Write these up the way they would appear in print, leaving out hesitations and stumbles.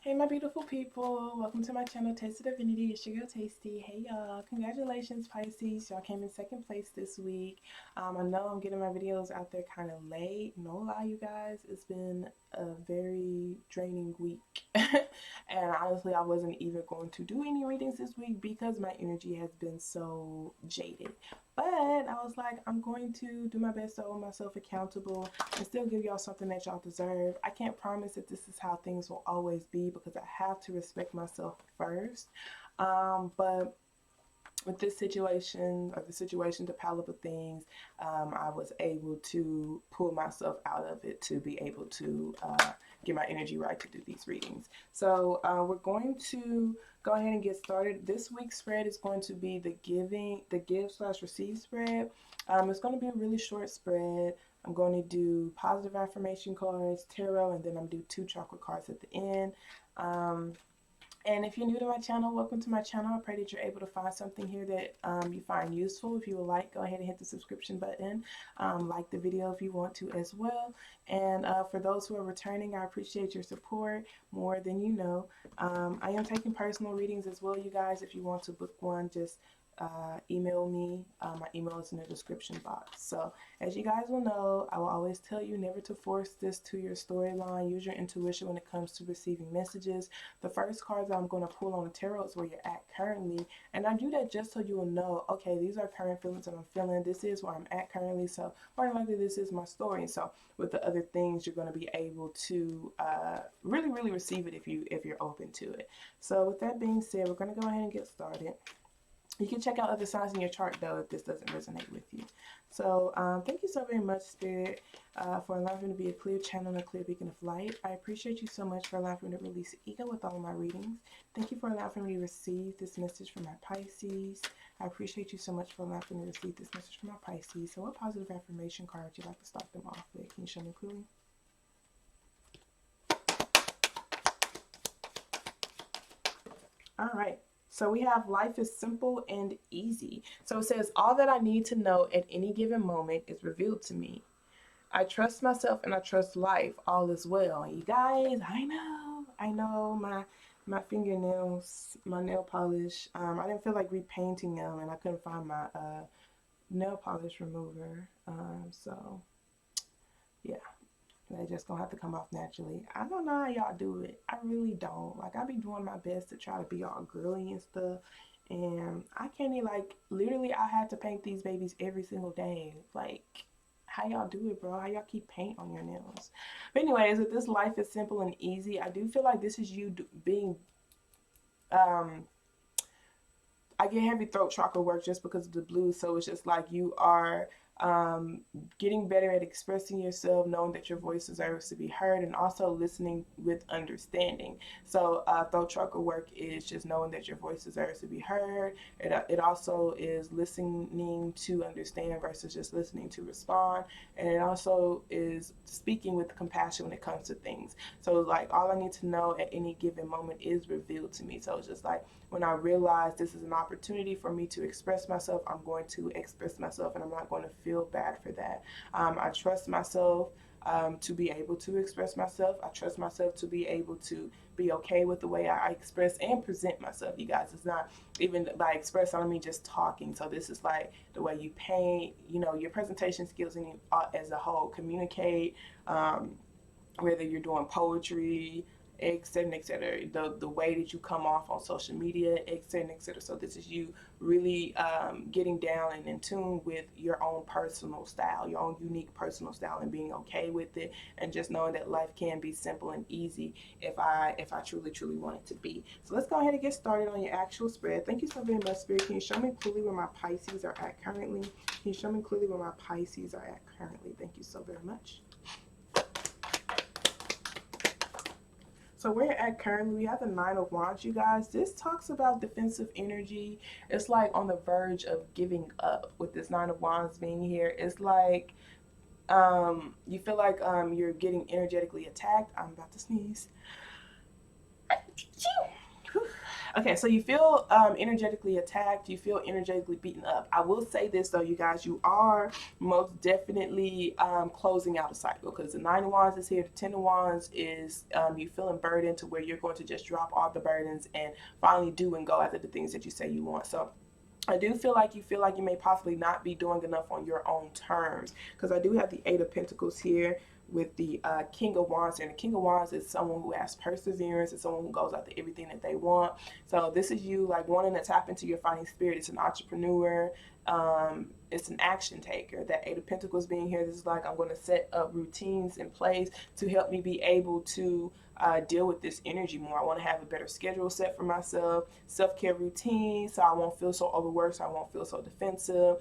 Hey my beautiful people, welcome to my channel, Taste of Divinity. It's your girl Tastee. Hey y'all, congratulations Pisces, y'all came in second place this week. I know I'm getting my videos out there kind of late, no lie you guys, it's been a very draining week. And honestly I wasn't even going to do any readings this week because my energy has been so jaded. But I was like, I'm going to do my best to hold myself accountable and still give y'all something that y'all deserve. I can't promise that this is how things will always be because I have to respect myself first. But with this situation or the situation, the pile up of things, I was able to pull myself out of it to be able to get my energy right to do these readings. So we're going to go ahead and get started. This week's spread is going to be the give/receive spread. It's going to be a really short spread. I'm going to do positive affirmation cards, tarot, and then I'm going to do 2 chakra cards at the end. And if you're new to my channel, welcome to my channel. I pray that you're able to find something here that you find useful. If you would like, go ahead and hit the subscription button. Like the video if you want to as well. And for those who are returning, I appreciate your support more than you know. I am taking personal readings as well, you guys. If you want to book one, just email me. My email is in the description box. So as you guys will know, I will always tell you never to force this to your storyline. Use your intuition when it comes to receiving messages. The first cards I'm going to pull on the tarot is where you're at currently, and I do that just so you will know, okay, these are current feelings that I'm feeling. This is where I'm at currently, so more than likely this is my story. And so with the other things, you're going to be able to really receive it if you're open to it. So with that being said, we're going to go ahead and get started. You can check out other signs in your chart though if this doesn't resonate with you. So thank you so very much, Spirit, for allowing me to be a clear channel and a clear beacon of light. I appreciate you so much for allowing me to release ego with all of my readings. Thank you for allowing me to receive this message from my Pisces. I appreciate you so much for allowing me to receive this message from my Pisces. So what positive affirmation card would you like to start them off with? Can you show me clearly? All right. So we have life is simple and easy. So it says, all that I need to know at any given moment is revealed to me. I trust myself and I trust life. All is well. And you guys, I know my fingernails, my nail polish. I didn't feel like repainting them and I couldn't find my nail polish remover. So yeah. They just gonna have to come off naturally. I don't know how y'all do it. I really don't. Like I be doing my best to try to be all girly and stuff. And I can't even like literally I had to paint these babies every single day. Like how y'all do it, bro? How y'all keep paint on your nails? But anyways, with this life is simple and easy, I do feel like this is you being I get heavy throat chakra work just because of the blues. So it's just like you are getting better at expressing yourself, knowing that your voice deserves to be heard, and also listening with understanding. So throat chakra work is just knowing that your voice deserves to be heard. It also is listening to understand versus just listening to respond. And it also is speaking with compassion when it comes to things. So like all I need to know at any given moment is revealed to me. So it's just like when I realize this is an opportunity for me to express myself, I'm going to express myself and I'm not going to feel bad for that. I trust myself to be able to express myself. I trust myself to be able to be okay with the way I express and present myself, you guys. It's not even by express, I don't mean just talking. So this is like the way you paint, you know, your presentation skills and as a whole, communicate, whether you're doing poetry, etc., etc. The way that you come off on social media, etc., etc. So this is you really getting down and in tune with your own personal style, your own unique personal style, and being okay with it, and just knowing that life can be simple and easy if I truly want it to be. So let's go ahead and get started on your actual spread. Thank you so very much, Spirit. Can you show me clearly where my Pisces are at currently? Can you show me clearly where my Pisces are at currently? Thank you so very much. So where you're at currently, we have the Nine of Wands, you guys. This talks about defensive energy. It's like on the verge of giving up with this Nine of Wands being here. It's like you feel like you're getting energetically attacked. I'm about to sneeze. Okay, so you feel energetically attacked. You feel energetically beaten up. I will say this though, you guys, you are most definitely closing out a cycle because the Nine of Wands is here. The Ten of Wands is you feeling burdened to where you're going to just drop all the burdens and finally do and go after the things that you say you want. So I do feel like you may possibly not be doing enough on your own terms because I do have the Eight of Pentacles here with the King of Wands, and the King of Wands is someone who has perseverance. It's someone who goes after everything that they want. So this is you like wanting to tap into your fighting spirit. It's an entrepreneur. It's an action taker. That Eight of Pentacles being here, this is like I'm going to set up routines in place to help me be able to deal with this energy more. I want to have a better schedule set for myself, self-care routine, so I won't feel so overworked, so I won't feel so defensive.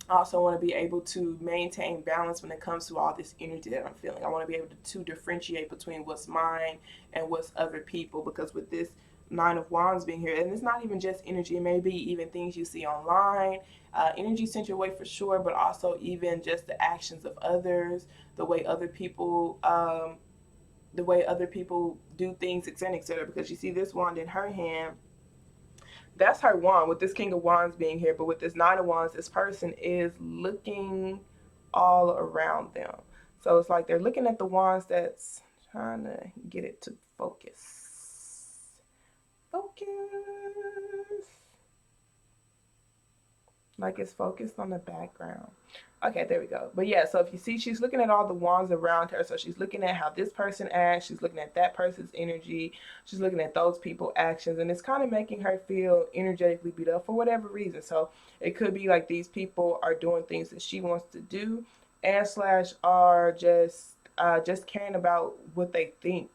I also want to be able to maintain balance when it comes to all this energy that I'm feeling. I want to be able to differentiate between what's mine and what's other people, because with this Nine of Wands being here, and it's not even just energy, it may be even things you see online. Energy sent your way for sure, but also even just the actions of others, the way other people do things, etc., etc. Because you see this wand in her hand, that's her wand with this King of Wands being here. But with this Nine of Wands, this person is looking all around them. So it's like they're looking at the wands that's trying to get it to focus. Focus. Like it's focused on the background. Okay, there we go. But yeah, so if you see, she's looking at all the wands around her. So she's looking at how this person acts. She's looking at that person's energy. She's looking at those people's actions. And it's kind of making her feel energetically beat up for whatever reason. So it could be like these people are doing things that she wants to do and slash are just caring about what they think.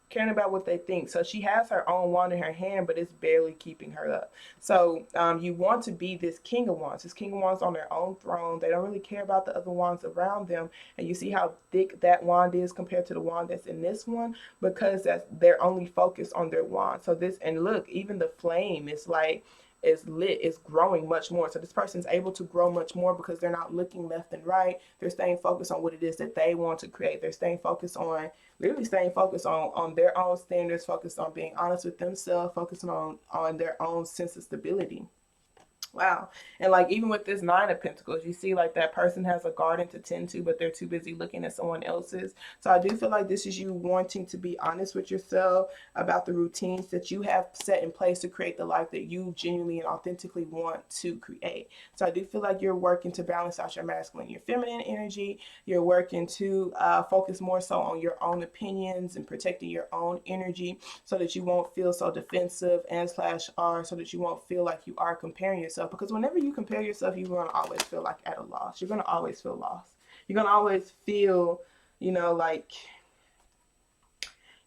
Caring about what they think. So she has her own wand in her hand, but it's barely keeping her up. So you want to be this King of Wands. This King of Wands on their own throne. They don't really care about the other wands around them. And you see how thick that wand is compared to the wand that's in this one, because they're only focused on their wand. So this, and look, even the flame is like, is lit, is growing much more. So this person's able to grow much more because they're not looking left and right. They're staying focused on what it is that they want to create. They're staying focused on, literally staying focused on their own standards, focused on being honest with themselves, focusing on their own sense of stability. Wow. And like even with this Nine of Pentacles, you see like that person has a garden to tend to, but they're too busy looking at someone else's. So I do feel like this is you wanting to be honest with yourself about the routines that you have set in place to create the life that you genuinely and authentically want to create. So I do feel like you're working to balance out your masculine, your feminine energy. You're working to focus more so on your own opinions and protecting your own energy so that you won't feel so defensive and slash R, so that you won't feel like you are comparing yourself. Because whenever you compare yourself, you're going to always feel like at a loss. You're going to always feel lost. You're going to always feel, like,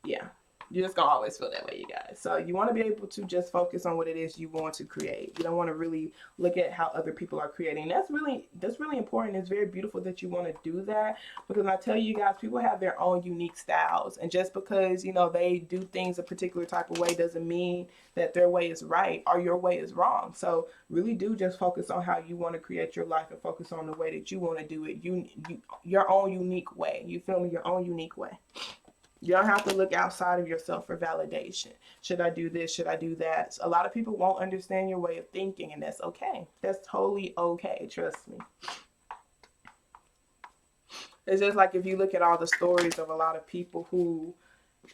yeah, you're just gonna always feel that way, you guys. So you want to be able to just focus on what it is you want to create. You don't want to really look at how other people are creating. That's really important. It's very beautiful that you want to do that, because I tell you guys, people have their own unique styles, and just because they do things a particular type of way doesn't mean that their way is right or your way is wrong. So really do just focus on how you want to create your life and focus on the way that you want to do it. Your own unique way. You feel me? Your own unique way. You don't have to look outside of yourself for validation. Should I do this? Should I do that? A lot of people won't understand your way of thinking, and that's okay. That's totally okay. Trust me. It's just like if you look at all the stories of a lot of people who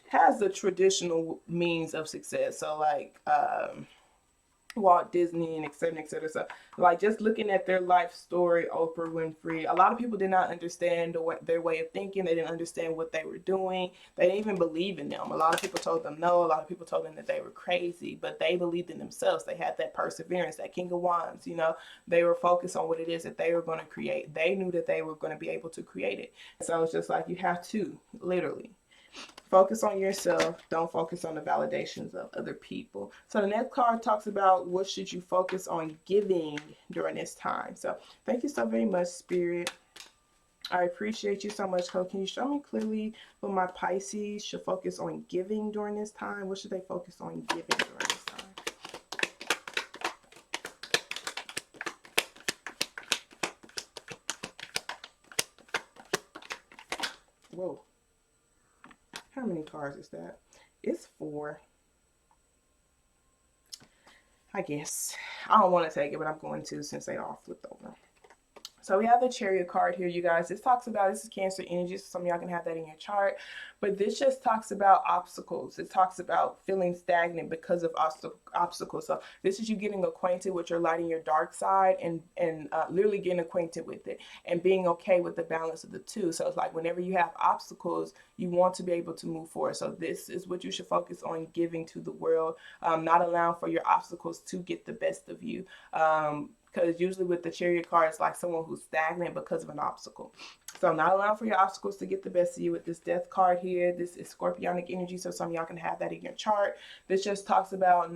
has the traditional means of success. So like Walt Disney and et cetera, et cetera. So like just looking at their life story, Oprah Winfrey, a lot of people did not understand their way of thinking. They didn't understand what they were doing. They didn't even believe in them. A lot of people told them no. A lot of people told them that they were crazy, but they believed in themselves. They had that perseverance, that King of Wands. They were focused on what it is that they were going to create. They knew that they were going to be able to create it. So it's just like you have to literally focus on yourself. Don't focus on the validations of other people. So the next card talks about what should you focus on giving during this time. So thank you so very much, Spirit. I appreciate you so much. Can you show me clearly what my Pisces should focus on giving during this time? What should they focus on giving during this time? Whoa. How many cards is that? It's 4. I guess. I don't want to take it, but I'm going to since they all flipped over. So we have the Chariot card here, you guys. This talks about, this is Cancer energy, so some of y'all can have that in your chart. But this just talks about obstacles. It talks about feeling stagnant because of obstacles. So this is you getting acquainted with your light and your dark side, and literally getting acquainted with it and being okay with the balance of the two. So it's like whenever you have obstacles, you want to be able to move forward. So this is what you should focus on giving to the world, not allowing for your obstacles to get the best of you. Because usually with the Chariot card, it's like someone who's stagnant because of an obstacle. So not allowing for your obstacles to get the best of you with this Death card here. This is Scorpionic energy, so some of y'all can have that in your chart. This just talks about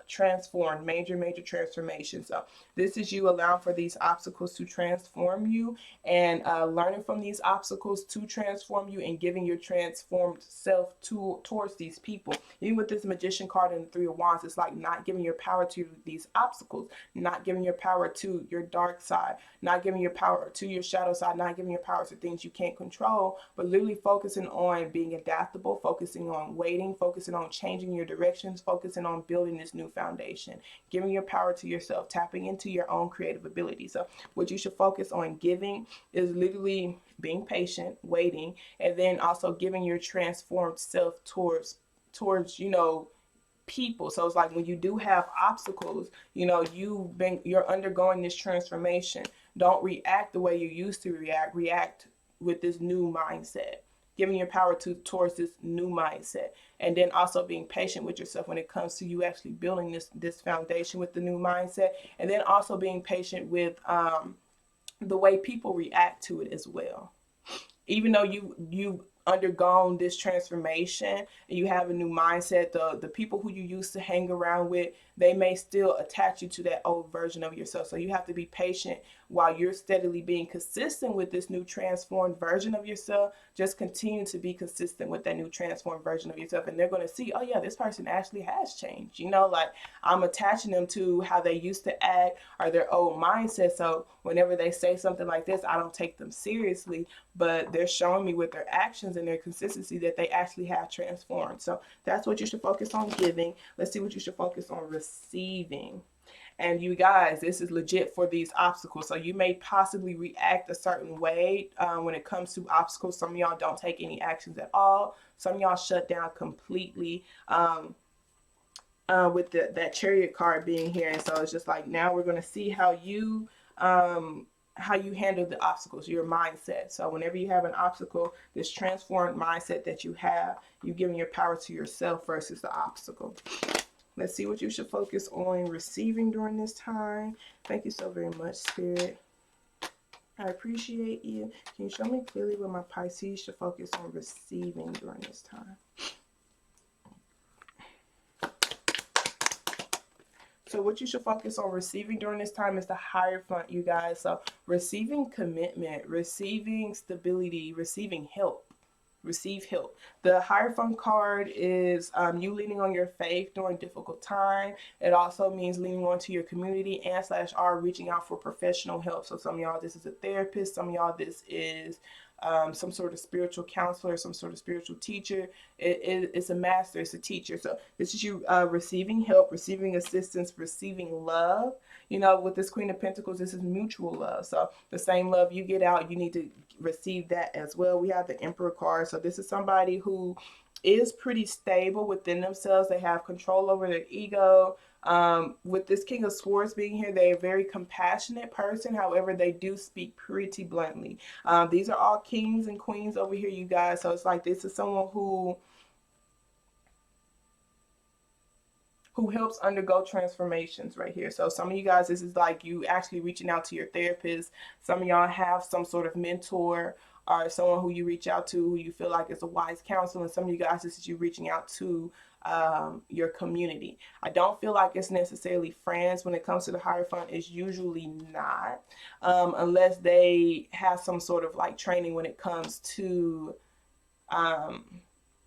transform, major transformation. So this is you allowing for these obstacles to transform you, and learning from these obstacles to transform you, and giving your transformed self towards these people. Even with this Magician card and the Three of Wands, it's like not giving your power to these obstacles, not giving your power to your dark side, not giving your power to your shadow side, not giving your power to things you can't control, but literally focusing on being adaptable, focusing on waiting, focusing on changing your directions, focusing on building this new foundation, giving your power to yourself, tapping into your own creative ability. So what you should focus on giving is literally being patient, waiting, and then also giving your transformed self towards people. So it's like when you do have obstacles, you're undergoing this transformation. Don't react the way you used to react with this new mindset, giving your power towards this new mindset, and then also being patient with yourself when it comes to you actually building this foundation with the new mindset, and then also being patient with the way people react to it as well. Even though you undergone this transformation and you have a new mindset, the people who you used to hang around with, they may still attach you to that old version of yourself. So you have to be patient while you're steadily being consistent with this new transformed version of yourself. Just continue to be consistent with that new transformed version of yourself, and they're going to see, oh yeah, this person actually has changed. Like I'm attaching them to how they used to act or their old mindset. So whenever they say something like this, I don't take them seriously, but they're showing me with their actions and their consistency that they actually have transformed. So that's what you should focus on giving. Let's see what you should focus on receiving. And you guys, this is legit for these obstacles. So you may possibly react a certain way when it comes to obstacles. Some of y'all don't take any actions at all. Some of y'all shut down completely with that Chariot card being here. And so it's just like, now we're going to see how you handle the obstacles, your mindset. So whenever you have an obstacle, this transformed mindset that you have, you giving your power to yourself versus the obstacle. Let's see what you should focus on receiving during this time. Thank you so very much, Spirit. I appreciate you. Can you show me clearly what my Pisces should focus on receiving during this time? So what you should focus on receiving during this time is the Hierophant, you guys. So receiving commitment, receiving stability, receiving help. Receive help. The Hierophant card is you leaning on your faith during difficult time. It also means leaning onto your community and /are reaching out for professional help. So some of y'all, this is a therapist. Some of y'all, this is some sort of spiritual counselor, some sort of spiritual teacher. It's a master, it's a teacher. So this is you receiving help, receiving assistance, receiving love. With this Queen of Pentacles, this is mutual love. So the same love you get out, you need to receive that as well. We have the Emperor card. So this is somebody who is pretty stable within themselves. They have control over their ego. With this King of Swords being here, they're a very compassionate person. However, they do speak pretty bluntly. These are all kings and queens over here, you guys. So it's like this is someone who helps undergo transformations right here. So some of you guys, this is like you actually reaching out to your therapist. Some of y'all have some sort of mentor or someone who you reach out to who you feel like is a wise counsel. And some of you guys, this is you reaching out to your community. I don't feel like it's necessarily friends when it comes to the Hierophant. It's usually not, unless they have some sort of like training when it comes to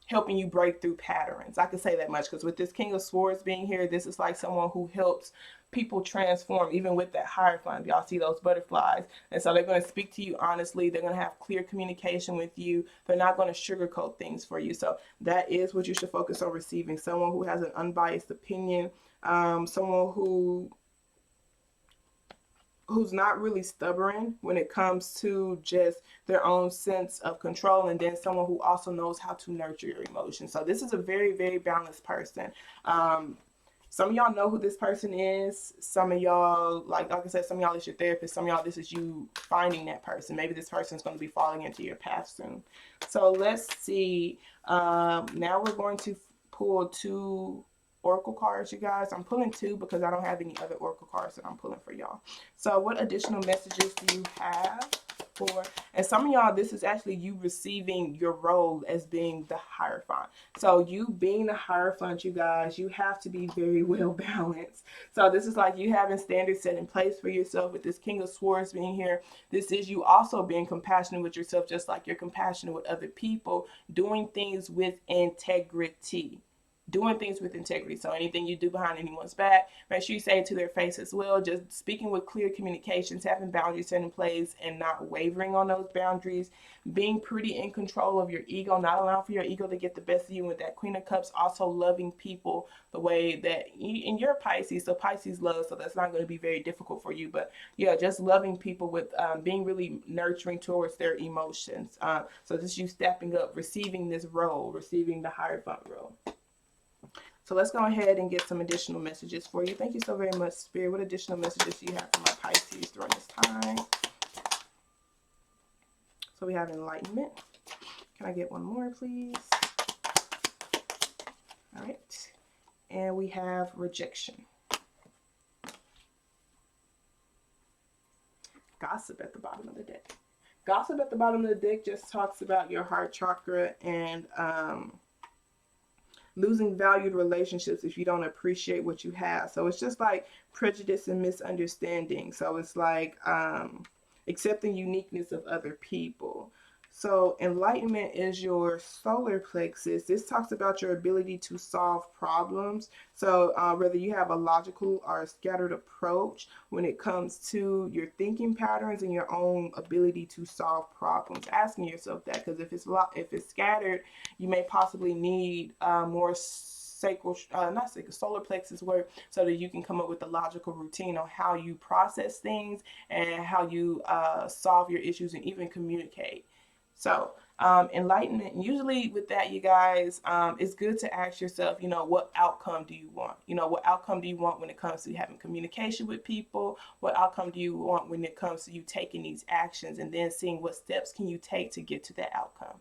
helping you break through patterns. I can say that much because with this King of Swords being here, this is like someone who helps people transform, even with that Hierophant. Y'all see those butterflies. And so they're going to speak to you honestly. They're going to have clear communication with you. They're not going to sugarcoat things for you. So that is what you should focus on receiving. Someone who has an unbiased opinion, someone who's not really stubborn when it comes to just their own sense of control, and then someone who also knows how to nurture your emotions. So this is a very, very balanced person. Some of y'all know who this person is. Some of y'all, like I said, some of y'all is your therapist. Some of y'all, this is you finding that person. Maybe this person is going to be falling into your path soon. So let's see. Now we're going to pull 2 oracle cards, you guys. I'm pulling 2 because I don't have any other oracle cards that I'm pulling for y'all. So what additional messages do you have for, and some of y'all, this is actually you receiving your role as being the Hierophant. So you being the Hierophant, you guys, you have to be very well balanced. So this is like you having standards set in place for yourself with this King of Swords being here. This is you also being compassionate with yourself, just like you're compassionate with other people, doing things with integrity. Doing things with integrity. So anything you do behind anyone's back, make sure you say it to their face as well. Just speaking with clear communications, having boundaries set in place and not wavering on those boundaries, being pretty in control of your ego, not allowing for your ego to get the best of you. With that Queen of Cups, also loving people the way that and you're Pisces, so Pisces love, so that's not going to be very difficult for you. But yeah, just loving people with being really nurturing towards their emotions. So this is you stepping up, receiving this role, receiving the Hierophant role. So let's go ahead and get some additional messages for you. Thank you so very much, Spirit. What additional messages do you have for my Pisces during this time? So we have Enlightenment. Can I get one more, please? All right. And we have Rejection. Gossip at the bottom of the deck. Gossip at the bottom of the deck just talks about your heart chakra and losing valued relationships if you don't appreciate what you have. So it's just like prejudice and misunderstanding. So it's like accepting uniqueness of other people. So Enlightenment is your solar plexus. This talks about your ability to solve problems. So whether you have a logical or a scattered approach when it comes to your thinking patterns and your own ability to solve problems. Asking yourself that, because if it's scattered, you may possibly need more solar plexus work, so that you can come up with a logical routine on how you process things and how you solve your issues and even communicate. So Enlightenment, usually with that, you guys, it's good to ask yourself, what outcome do you want? What outcome do you want when it comes to having communication with people? What outcome do you want when it comes to you taking these actions, and then seeing what steps can you take to get to that outcome?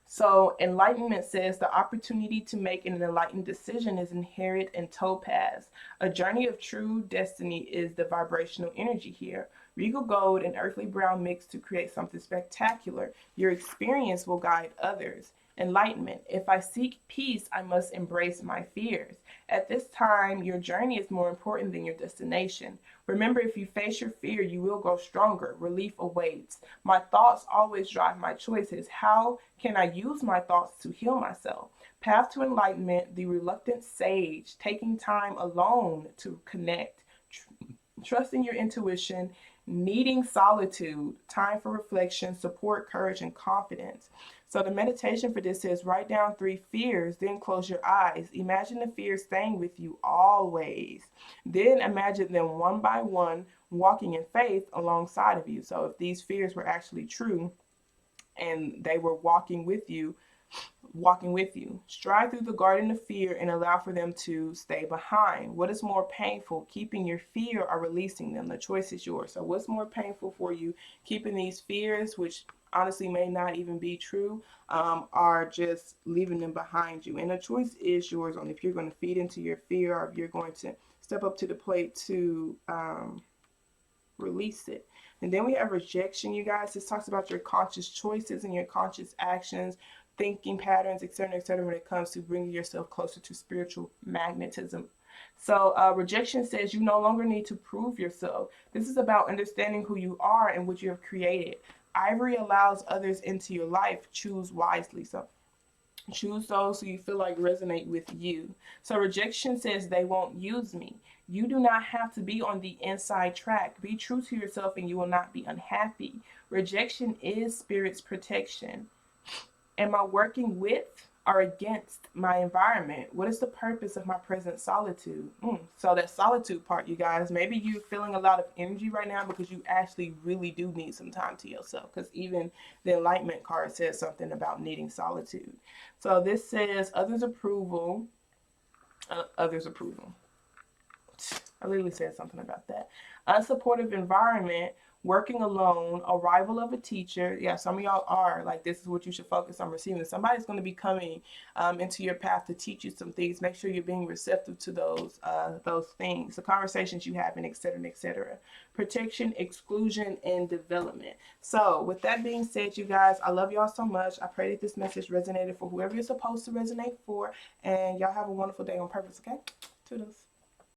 So Enlightenment says the opportunity to make an enlightened decision is inherent in Topaz. A journey of true destiny is the vibrational energy here. Regal gold and earthly brown mix to create something spectacular. Your experience will guide others. Enlightenment. If I seek peace, I must embrace my fears. At this time, your journey is more important than your destination. Remember, if you face your fear, you will grow stronger. Relief awaits. My thoughts always drive my choices. How can I use my thoughts to heal myself? Path to Enlightenment, the reluctant sage, taking time alone to connect, trusting your intuition, needing solitude, time for reflection, support, courage, and confidence. So the meditation for this says, write down 3 fears, then close your eyes. Imagine the fears staying with you always. Then imagine them one by one walking in faith alongside of you. So if these fears were actually true and they were walking with you, stride through the garden of fear and allow for them to stay behind. What is more painful, keeping your fear or releasing them? The choice is yours. So what's more painful for you, keeping these fears, which honestly may not even be true, or just leaving them behind you? And the choice is yours on if you're going to feed into your fear or if you're going to step up to the plate to release it. And then we have Rejection, you guys. This talks about your conscious choices and your conscious actions, thinking patterns, etc., when it comes to bringing yourself closer to spiritual magnetism. So Rejection says you no longer need to prove yourself. This is about understanding who you are and what you have created. Ivory allows others into your life. Choose wisely. So Choose those who you feel like resonate with you. So rejection says they won't use me. You do not have to be on the inside track. Be true to yourself and you will not be unhappy. Rejection is spirit's protection. Am I working with or against my environment? What is the purpose of my present solitude? So that solitude part, you guys, maybe you're feeling a lot of energy right now because you actually really do need some time to yourself, because even the Enlightenment card says something about needing solitude. So this says others' approval, others' approval. I literally said something about that. Unsupportive environment, working alone, arrival of a teacher. Yeah, some of y'all are like, this is what you should focus on receiving. Somebody's going to be coming into your path to teach you some things. Make sure you're being receptive to those things, the conversations you have, and etc. etc. Protection, exclusion, and development. So with that being said, you guys, I love y'all so much. I pray that this message resonated for whoever it's supposed to resonate for, and y'all have a wonderful day on purpose. Okay, toodles.